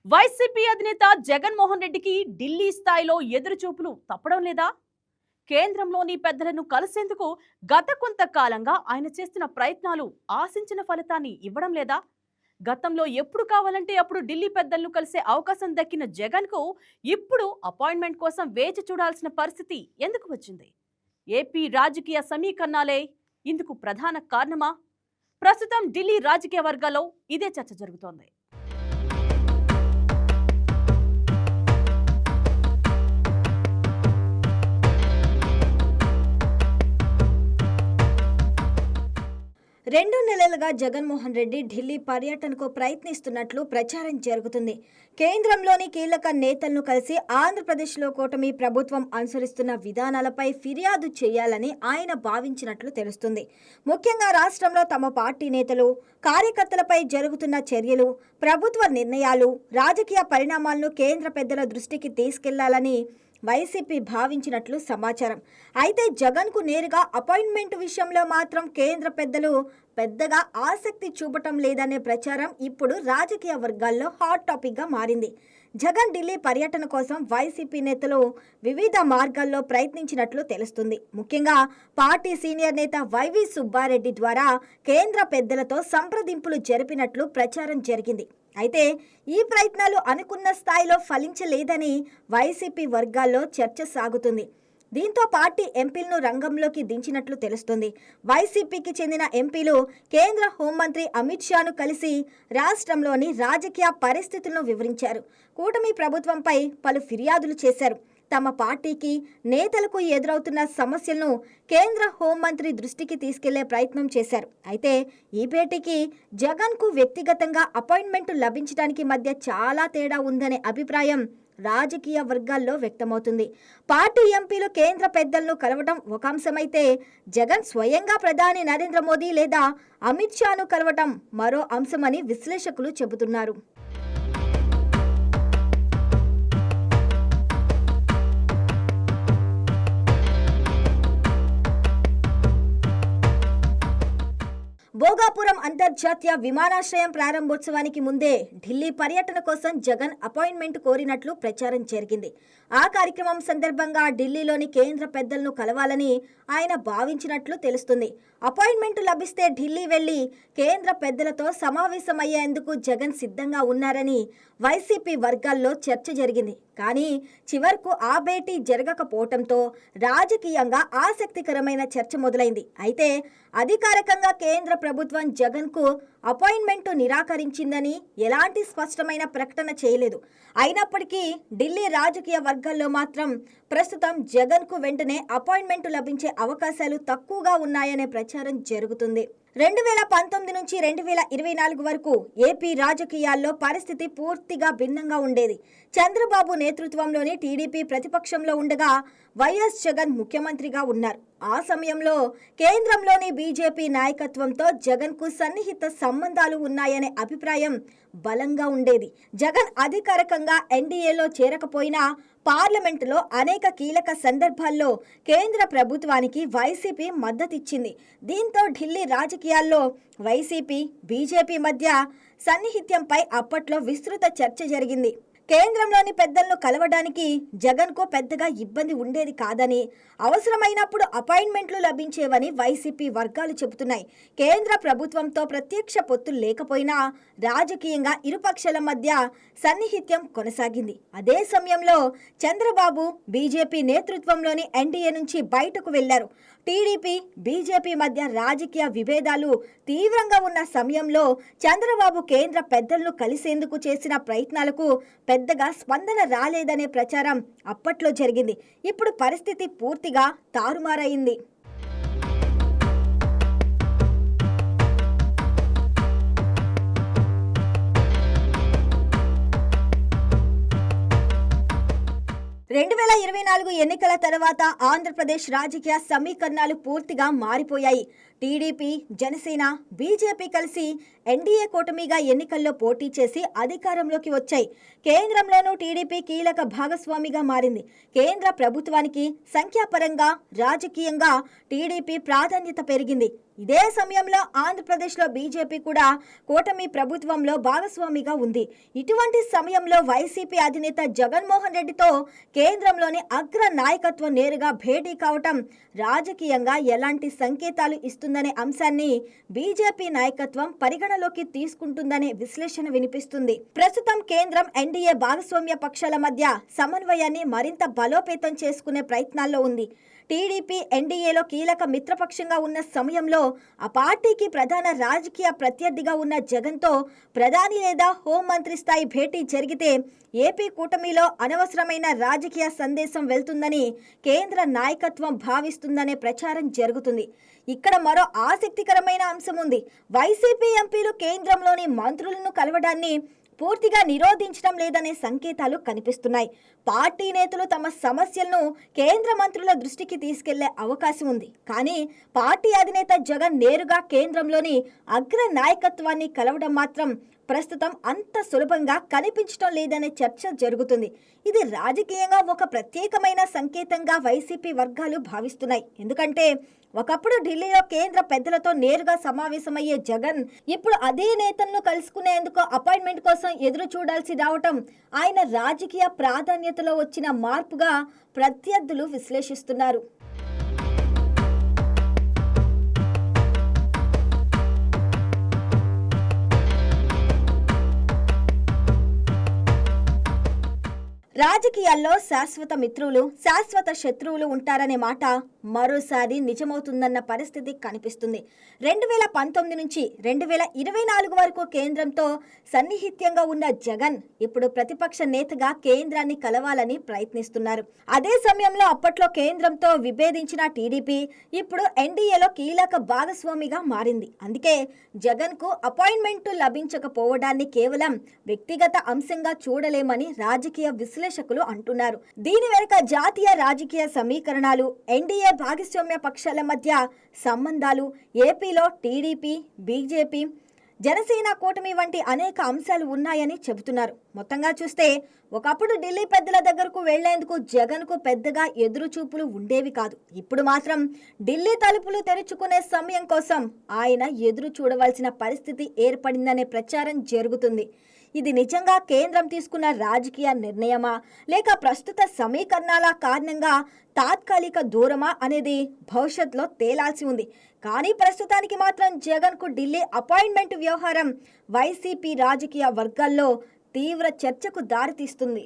YCP అధినేత జగన్మోహన్ రెడ్డికి ఢిల్లీ స్థాయిలో ఎదురుచూపులు తప్పడం లేదా? కేంద్రంలోని పెద్దలను కలిసేందుకు గత కొంతకాలంగా ఆయన చేస్తున్న ప్రయత్నాలు ఆశించిన ఫలితాన్ని ఇవ్వడం లేదా? గతంలో ఎప్పుడు కావాలంటే అప్పుడు ఢిల్లీ పెద్దలను కలిసే అవకాశం దక్కిన జగన్కు ఇప్పుడు అపాయింట్మెంట్ కోసం వేచి చూడాల్సిన పరిస్థితి ఎందుకు వచ్చింది? ఏపీ రాజకీయ సమీకరణాలే ఇందుకు ప్రధాన కారణమా? ప్రస్తుతం ఢిల్లీ రాజకీయ వర్గాల్లో ఇదే చర్చ జరుగుతోంది. రెండు నెలలుగా జగన్మోహన్ రెడ్డి ఢిల్లీ పర్యటనకు ప్రయత్నిస్తున్నట్లు ప్రచారం జరుగుతుంది. కేంద్రంలోని కీలక నేతలను కలిసి ఆంధ్రప్రదేశ్లో కూటమి ప్రభుత్వం అనుసరిస్తున్న విధానాలపై ఫిర్యాదు చేయాలని ఆయన భావించినట్లు తెలుస్తుంది. ముఖ్యంగా రాష్ట్రంలో తమ పార్టీ నేతలు, కార్యకర్తలపై జరుగుతున్న చర్యలు, ప్రభుత్వ నిర్ణయాలు, రాజకీయ పరిణామాలను కేంద్ర పెద్దల దృష్టికి తీసుకెళ్లాలని వైసీపీ భావించినట్లు సమాచారం. అయితే జగన్కు నేరుగా అపాయింట్మెంట్ విషయంలో మాత్రం కేంద్ర పెద్దలు పెద్దగా ఆసక్తి చూపటం లేదనే ప్రచారం ఇప్పుడు రాజకీయ వర్గాల్లో హాట్ టాపిక్గా మారింది. జగన్ ఢిల్లీ పర్యటన కోసం వైసీపీ నేతలు వివిధ మార్గాల్లో ప్రయత్నించినట్లు తెలుస్తుంది. ముఖ్యంగా పార్టీ సీనియర్ నేత వైవి సుబ్బారెడ్డి ద్వారా కేంద్ర పెద్దలతో సంప్రదింపులు జరిపినట్లు ప్రచారం జరిగింది. అయితే ఈ ప్రయత్నాలు అనుకున్న స్థాయిలో ఫలించలేదని వైసీపీ వర్గాల్లో చర్చ సాగుతుంది. దీంతో పార్టీ ఎంపీలను రంగంలోకి దించినట్లు తెలుస్తుంది. వైసీపీకి చెందిన ఎంపీలు కేంద్ర హోంమంత్రి అమిత్ షాను కలిసి రాష్ట్రంలోని రాజకీయ పరిస్థితులను వివరించారు. కూటమి ప్రభుత్వంపై పలు ఫిర్యాదులు చేశారు. తమ పార్టీకి, నేతలకు ఎదురవుతున్న సమస్యలను కేంద్ర హోంమంత్రి దృష్టికి తీసుకెళ్లే ప్రయత్నం చేశారు. అయితే ఈ భేటీకి జగన్కు వ్యక్తిగతంగా అపాయింట్మెంట్ లభించడానికి మధ్య చాలా తేడా ఉందనే అభిప్రాయం రాజకీయ వర్గాల్లో వ్యక్తమవుతుంది. పార్టీ ఎంపీలు కేంద్ర పెద్దలను కలవడం ఒక అంశమైతే, జగన్ స్వయంగా ప్రధాని నరేంద్ర మోదీ లేదా అమిత్ షాను కలవడం మరో అంశమని విశ్లేషకులు చెబుతున్నారు. భోగాపురం అంతర్జాతీయ విమానాశ్రయం ప్రారంభోత్సవానికి ముందే ఢిల్లీ పర్యటన కోసం జగన్ అపాయింట్మెంట్ కోరినట్లు ప్రచారం జరిగింది. ఆ కార్యక్రమం సందర్భంగా ఢిల్లీలోని కేంద్ర పెద్దలను కలవాలని ఆయన భావించినట్లు తెలుస్తుంది. అపాయింట్మెంట్ లభిస్తే ఢిల్లీ వెళ్లి కేంద్ర పెద్దలతో సమావేశమయ్యేందుకు జగన్ సిద్ధంగా ఉన్నారని వైసీపీ వర్గాల్లో చర్చ జరిగింది. కానీ చివరకు ఆ భేటీ జరగకపోవడంతో రాజకీయంగా ఆసక్తికరమైన చర్చ మొదలైంది. అయితే అధికారికంగా కేంద్ర ప్రభుత్వం జగన్కు అపాయింట్మెంట్ నిరాకరించిందని ఎలాంటి స్పష్టమైన ప్రకటన చేయలేదు. అయినప్పటికీ ఢిల్లీ రాజకీయ వర్గాల్లో మాత్రం ప్రస్తుతం జగన్కు వెంటనే అపాయింట్మెంట్ లభించే అవకాశాలు తక్కువగా ఉన్నాయనే ప్రచారం జరుగుతుంది. 2019 నుంచి 2024 వరకు ఏపీ రాజకీయాల్లో పరిస్థితి పూర్తిగా భిన్నంగా ఉండేది. చంద్రబాబు నేతృత్వంలోని టీడీపీ ప్రతిపక్షంలో ఉండగా వైఎస్ జగన్ ముఖ్యమంత్రిగా ఉన్నారు. ఆ సమయంలో కేంద్రంలోని బీజేపీ నాయకత్వంతో జగన్కు సన్నిహిత సంబంధాలు ఉన్నాయనే అభిప్రాయం బలంగా ఉండేది. జగన్ అధికారికంగా ఎన్డీఏలో చేరకపోయినా పార్లమెంటులో అనేక కీలక సందర్భాల్లో కేంద్ర ప్రభుత్వానికి వైసీపీ మద్దతిచ్చింది. దీంతో ఢిల్లీ రాజకీయాల్లో వైసీపీ, బీజేపీ మధ్య సన్నిహిత్యంపై అప్పట్లో విస్తృత చర్చ జరిగింది. కేంద్రంలోని పెద్దలను కలవడానికి జగన్కు పెద్దగా ఇబ్బంది ఉండేది కాదని, అవసరమైనప్పుడు అపాయింట్మెంట్లు లభించేవని వైసీపీ వర్గాలు చెబుతున్నాయి. కేంద్ర ప్రభుత్వంతో ప్రత్యక్ష పొత్తులు లేకపోయినా రాజకీయంగా ఇరుపక్షాల మధ్య సన్నిహిత్యం కొనసాగింది. అదే సమయంలో చంద్రబాబు బీజేపీ నేతృత్వంలోని ఎన్డీఏ నుంచి బయటకు వెళ్లారు. టీడీపీ, బీజేపీ మధ్య రాజకీయ విభేదాలు తీవ్రంగా ఉన్న సమయంలో చంద్రబాబు కేంద్ర పెద్దలను కలిసేందుకు చేసిన ప్రయత్నాలకు పెద్దగా స్పందన రాలేదనే ప్రచారం అప్పట్లో జరిగింది. ఇప్పుడు పరిస్థితి పూర్తిగా తారుమారైంది. రెండు 2024 ఎన్నికల తర్వాత ఆంధ్రప్రదేశ్ రాజకీయ సమీకరణాలు పూర్తిగా మారిపోయాయి. టీడీపీ, జనసేన, బీజేపీ కలిసి ఎన్డీఏ కూటమిగా ఎన్నికల్లో పోటీ చేసి అధికారంలోకి వచ్చాయి. కేంద్రంలోనూ టీడీపీ కీలక భాగస్వామిగా మారింది. కేంద్ర ప్రభుత్వానికి సంఖ్యాపరంగా, రాజకీయంగా టీడీపీ ప్రాధాన్యత పెరిగింది. ఇదే సమయంలో ఆంధ్రప్రదేశ్లో బీజేపీ కూడా కూటమి ప్రభుత్వంలో భాగస్వామిగా ఉంది. ఇటువంటి సమయంలో వైసీపీ అధినేత జగన్మోహన్ రెడ్డితో కేంద్రంలోని అగ్ర నాయకత్వం నేరుగా భేటీ కావటం రాజకీయంగా ఎలాంటి సంకేతాలు ఇస్తుందనే అంశాన్ని బీజేపీ నాయకత్వం పరిగణలోకి తీసుకుంటుందనే విశ్లేషణ వినిపిస్తుంది. ప్రస్తుతం కేంద్రం ఎన్డీఏ భాగస్వామ్య పక్షాల మధ్య సమన్వయాన్ని మరింత బలోపేతం చేసుకునే ప్రయత్నాల్లో ఉంది. టీడీపీ ఎన్డీఏలో కీలక మిత్రపక్షంగా ఉన్న సమయంలో ఆ పార్టీకి ప్రధాన రాజకీయ ప్రత్యర్థిగా ఉన్న జగన్తో ప్రధాని లేదా హోంమంత్రి స్థాయి భేటీ జరిగితే ఏపీ కూటమిలో అనవసరమైన రాజకీయ సందేశం వెళ్తుందని కేంద్ర నాయకత్వం భావిస్తుందనే ప్రచారం జరుగుతుంది. ఇక్కడ మరో ఆసక్తికరమైన అంశం ఉంది. వైసీపీ ఎంపీలు కేంద్రంలోని మంత్రులను కలవడాన్ని పూర్తిగా నిరోధించడం లేదనే సంకేతాలు కనిపిస్తున్నాయి. పార్టీ నేతలు తమ సమస్యలను కేంద్ర మంత్రుల దృష్టికి తీసుకెళ్లే అవకాశం ఉంది. కానీ పార్టీ అధినేత జగన్ నేరుగా కేంద్రంలోని అగ్ర నాయకత్వాన్ని కలవడం మాత్రం ప్రస్తుతం అంత సులభంగా కనిపించడం లేదనే చర్చ జరుగుతుంది. ఇది రాజకీయంగా ఒక ప్రత్యేకమైన సంకేతంగా వైసీపీ వర్గాలు భావిస్తున్నాయి. ఎందుకంటే ఒకప్పుడు ఢిల్లీలో కేంద్ర పెద్దలతో నేరుగా సమావేశమయ్యే జగన్ ఇప్పుడు అదే నేతలను కలుసుకునేందుకు అపాయింట్మెంట్ కోసం ఎదురు చూడాల్సి రావటం ఆయన రాజకీయ ప్రాధాన్యతలో వచ్చిన మార్పుగా ప్రత్యర్థులు విశ్లేషిస్తున్నారు. రాజకీయాల్లో శాశ్వత మిత్రులు, శాశ్వత శత్రువులు ఉంటారనే మాట మరోసారి నిజమవుతుందన్న పరిస్థితి కనిపిస్తుంది. 2019 నుంచి 2024 వరకు కేంద్రంతో సన్నిహిత్యంగా ఉన్న జగన్ ఇప్పుడు ప్రతిపక్ష నేతగా కేంద్రాన్ని కలవాలని ప్రయత్నిస్తున్నారు. అదే సమయంలో అప్పట్లో కేంద్రంతో విభేదించిన టీడీపీ ఇప్పుడు ఎన్డీఏలో కీలక భాగస్వామిగా మారింది. అందుకే జగన్కు అపాయింట్మెంట్ లభించకపోవడాన్ని కేవలం వ్యక్తిగత అంశంగా చూడలేమని రాజకీయ విశ్లేషకులు అంటున్నారు. దీని వెనుక జాతీయ రాజకీయ సమీకరణాలు, ఎన్డీఏ భాగస్వామ్య పక్షాల మధ్య సంబంధాలు, ఏపీలో టీడీపీ, బీజేపీ, జనసేన కూటమి వంటి అనేక అంశాలు ఉన్నాయని చెబుతున్నారు. మొత్తంగా చూస్తే ఒకప్పుడు ఢిల్లీ పెద్దల దగ్గరకు వెళ్లేందుకు జగన్కు పెద్దగా ఎదురు చూపులు ఉండేవి కాదు. ఇప్పుడు మాత్రం ఢిల్లీ తలుపులు తెరుచుకునే సమయం కోసం ఆయన ఎదురు చూడవలసిన పరిస్థితి ఏర్పడిందనే ప్రచారం జరుగుతుంది. ఇది నిజంగా కేంద్రం తీసుకున్న రాజకీయ నిర్ణయమా, లేక ప్రస్తుత సమీకరణాల కారణంగా తాత్కాలిక దూరమా అనేది భవిష్యత్తులో తేలాల్సి ఉంది. కానీ ప్రస్తుతానికి మాత్రం జగన్కు ఢిల్లీ అపాయింట్మెంట్ వ్యవహారం వైసీపీ రాజకీయ వర్గాల్లో తీవ్ర చర్చకు దారితీస్తుంది.